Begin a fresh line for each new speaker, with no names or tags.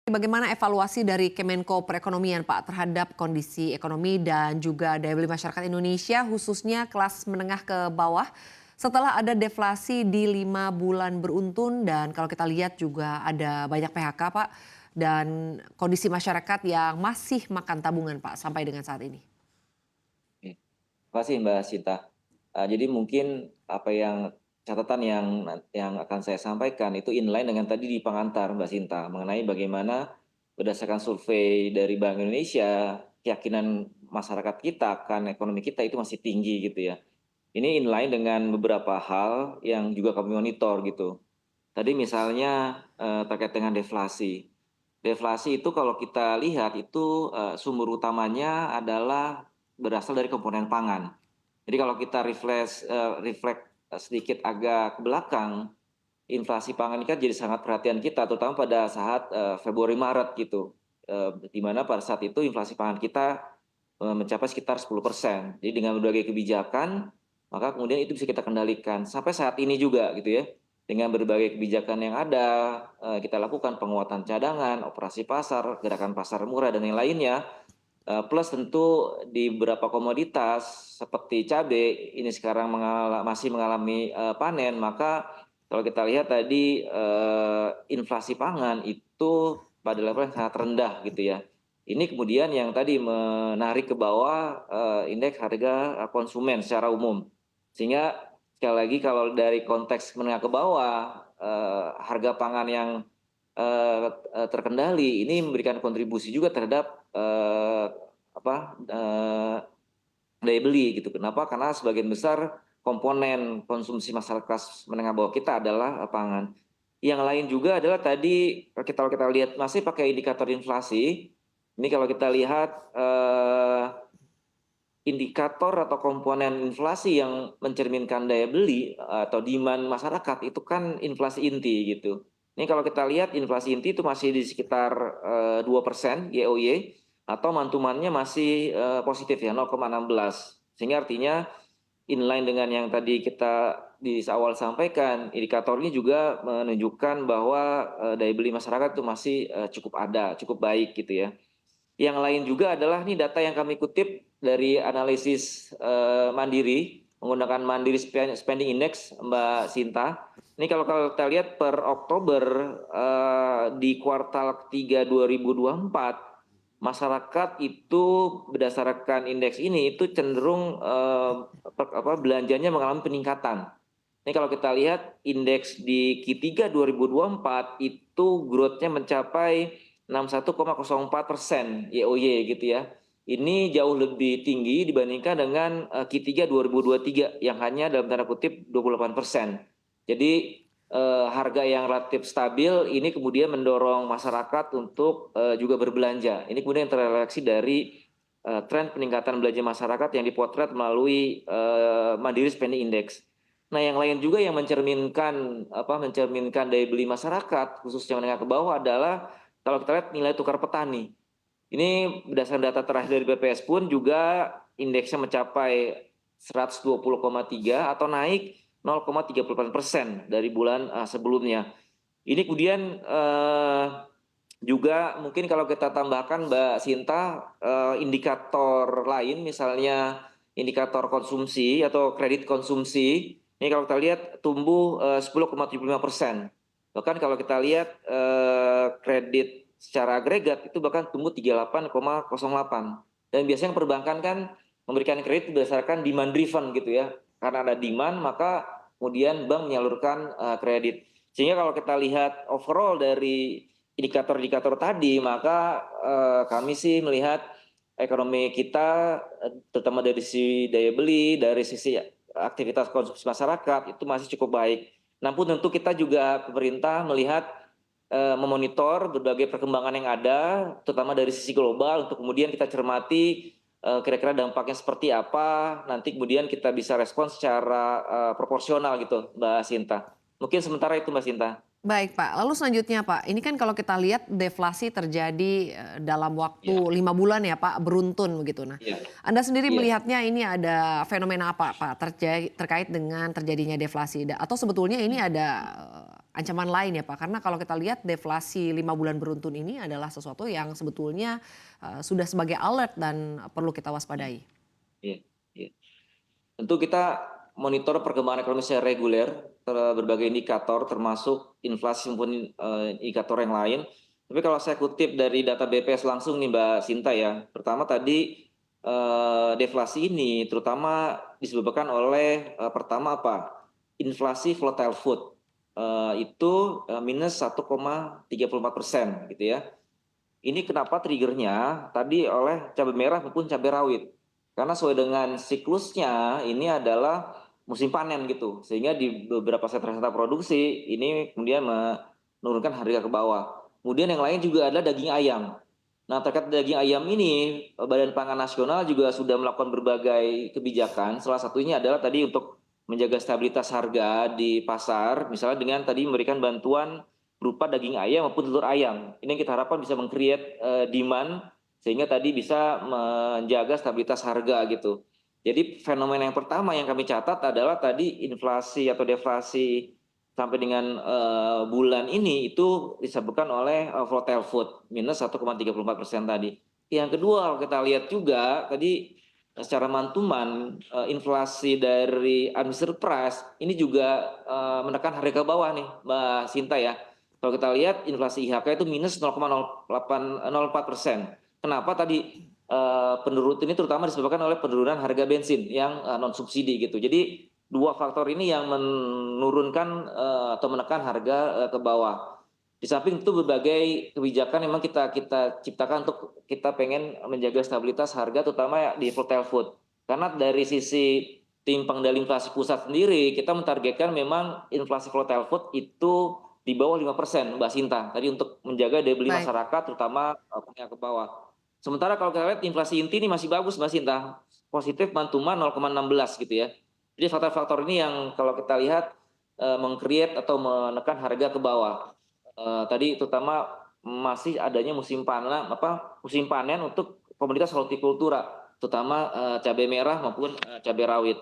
Bagaimana evaluasi dari Kemenko Perekonomian Pak terhadap kondisi ekonomi dan juga daya beli masyarakat Indonesia khususnya kelas menengah ke bawah setelah ada deflasi di 5 bulan beruntun dan kalau kita lihat juga ada banyak PHK Pak dan kondisi masyarakat yang masih makan tabungan Pak sampai dengan saat ini.
Oke. Terima kasih Mbak Sita. Jadi mungkin apa yang catatan yang akan saya sampaikan itu inline dengan tadi di pengantar Mbak Sinta mengenai bagaimana berdasarkan survei dari Bank Indonesia keyakinan masyarakat kita akan ekonomi kita itu masih tinggi gitu ya. Ini inline dengan beberapa hal yang juga kami monitor gitu. Tadi misalnya terkait dengan deflasi. Deflasi itu kalau kita lihat itu sumber utamanya adalah berasal dari komponen pangan. Jadi kalau kita refleks sedikit agak ke belakang, inflasi pangan ini kan jadi sangat perhatian kita, terutama pada saat Februari Maret gitu, di mana pada saat itu inflasi pangan kita mencapai sekitar 10%. Jadi dengan berbagai kebijakan, maka kemudian itu bisa kita kendalikan sampai saat ini juga gitu ya. Dengan berbagai kebijakan yang ada, kita lakukan penguatan cadangan, operasi pasar, gerakan pasar murah dan yang lainnya. Plus tentu di beberapa komoditas seperti cabai ini sekarang masih mengalami panen, maka kalau kita lihat tadi inflasi pangan itu pada level yang sangat rendah gitu ya. Ini kemudian yang tadi menarik ke bawah indeks harga konsumen secara umum. Sehingga sekali lagi kalau dari konteks menengah ke bawah harga pangan yang terkendali ini memberikan kontribusi juga terhadap daya beli gitu. Kenapa? Karena sebagian besar komponen konsumsi masyarakat menengah bawah kita adalah pangan. Yang lain juga adalah tadi kalau kita lihat masih pakai indikator inflasi. Ini kalau kita lihat indikator atau komponen inflasi yang mencerminkan daya beli atau demand masyarakat itu kan inflasi inti gitu. Ini kalau kita lihat inflasi inti itu masih di sekitar 2% YoY atau mantumannya masih positif ya 0,16. Sehingga artinya inline dengan yang tadi kita di awal sampaikan, indikator ini juga menunjukkan bahwa daya beli masyarakat itu masih cukup ada, cukup baik gitu ya. Yang lain juga adalah nih data yang kami kutip dari analisis Mandiri menggunakan Mandiri Spending Index Mbak Sinta. Ini kalau kita lihat per Oktober di kuartal ketiga 2024 masyarakat itu berdasarkan indeks ini itu cenderung belanjanya mengalami peningkatan. Ini kalau kita lihat indeks di Q3 2024 itu growth-nya mencapai 61,04% YoY gitu ya. Ini jauh lebih tinggi dibandingkan dengan Q3 2023 yang hanya dalam tanda kutip 28%. Jadi harga yang relatif stabil ini kemudian mendorong masyarakat untuk juga berbelanja. Ini kemudian terrefleksi dari tren peningkatan belanja masyarakat yang dipotret melalui Mandiri Spending Index. Nah, yang lain juga yang mencerminkan daya beli masyarakat khususnya menengah ke bawah adalah kalau kita lihat nilai tukar petani. Ini berdasarkan data terakhir dari BPS pun juga indeksnya mencapai 120,3 atau naik 0,38% dari bulan sebelumnya. Ini kemudian juga mungkin kalau kita tambahkan Mbak Sinta indikator lain misalnya indikator konsumsi atau kredit konsumsi. Ini kalau kita lihat tumbuh 10,75%. Bahkan kalau kita lihat kredit secara agregat itu bahkan tumbuh 38,08. Dan biasanya perbankan kan memberikan kredit berdasarkan demand driven gitu ya. Karena ada demand maka kemudian bank menyalurkan kredit. Sehingga kalau kita lihat overall dari indikator-indikator tadi maka kami sih melihat ekonomi kita terutama dari sisi daya beli, dari sisi aktivitas konsumsi masyarakat itu masih cukup baik. Namun tentu kita juga pemerintah melihat memonitor berbagai perkembangan yang ada, terutama dari sisi global untuk kemudian kita cermati kira-kira dampaknya seperti apa, nanti kemudian kita bisa respon secara proporsional gitu Mbak Sinta. Mungkin sementara itu Mbak Sinta.
Baik Pak, lalu selanjutnya Pak, ini kan kalau kita lihat deflasi terjadi dalam waktu
Iya,
5 bulan ya Pak, beruntun begitu. Nah,
iya,
Anda sendiri
iya.
melihatnya ini ada fenomena apa Pak terkait dengan terjadinya deflasi? Atau sebetulnya ini ancaman lain ya Pak? Karena kalau kita lihat deflasi 5 bulan beruntun ini adalah sesuatu yang sebetulnya sudah sebagai alert dan perlu kita waspadai.
Iya, iya. Tentu kita monitor perkembangan ekonomi secara reguler, berbagai indikator termasuk inflasi maupun indikator yang lain. Tapi kalau saya kutip dari data BPS langsung nih Mbak Sinta ya, pertama tadi deflasi ini terutama disebabkan oleh pertama apa? Inflasi volatile food itu minus 1,34% gitu ya. Ini kenapa triggernya tadi oleh cabai merah maupun cabai rawit. Karena sesuai dengan siklusnya ini adalah musim panen gitu. Sehingga di beberapa sentra-sentra produksi ini kemudian menurunkan harga ke bawah. Kemudian yang lain juga adalah daging ayam. Nah terkait daging ayam ini Badan Pangan Nasional juga sudah melakukan berbagai kebijakan. Salah satunya adalah tadi untuk menjaga stabilitas harga di pasar. Misalnya dengan tadi memberikan bantuan berupa daging ayam maupun telur ayam. Ini yang kita harapkan bisa meng-create demand sehingga tadi bisa menjaga stabilitas harga gitu. Jadi fenomena yang pertama yang kami catat adalah tadi inflasi atau deflasi sampai dengan bulan ini itu disebabkan oleh volatile food minus 1,34% tadi. Yang kedua kalau kita lihat juga tadi secara mantuman inflasi dari administered price ini juga menekan harga ke bawah nih Mbak Sinta ya. Kalau kita lihat inflasi IHK itu minus 0,04%. Kenapa tadi penurunan ini terutama disebabkan oleh penurunan harga bensin yang non subsidi gitu. Jadi dua faktor ini yang menurunkan atau menekan harga ke bawah. Di samping itu berbagai kebijakan memang kita ciptakan untuk kita pengen menjaga stabilitas harga terutama di volatile food. Karena dari sisi tim pengendali inflasi pusat sendiri kita mentargetkan memang inflasi volatile food itu di bawah 5% Mbak Sinta tadi untuk menjaga daya beli
Baik,
masyarakat terutama ke bawah. Sementara kalau kita lihat inflasi inti ini masih bagus Mbak Sinta, positif mantuman 0,16 gitu ya. Jadi faktor-faktor ini yang kalau kita lihat meng-create atau menekan harga ke bawah. Tadi terutama masih adanya musim panen untuk komoditas hortikultura terutama cabai merah maupun cabai rawit.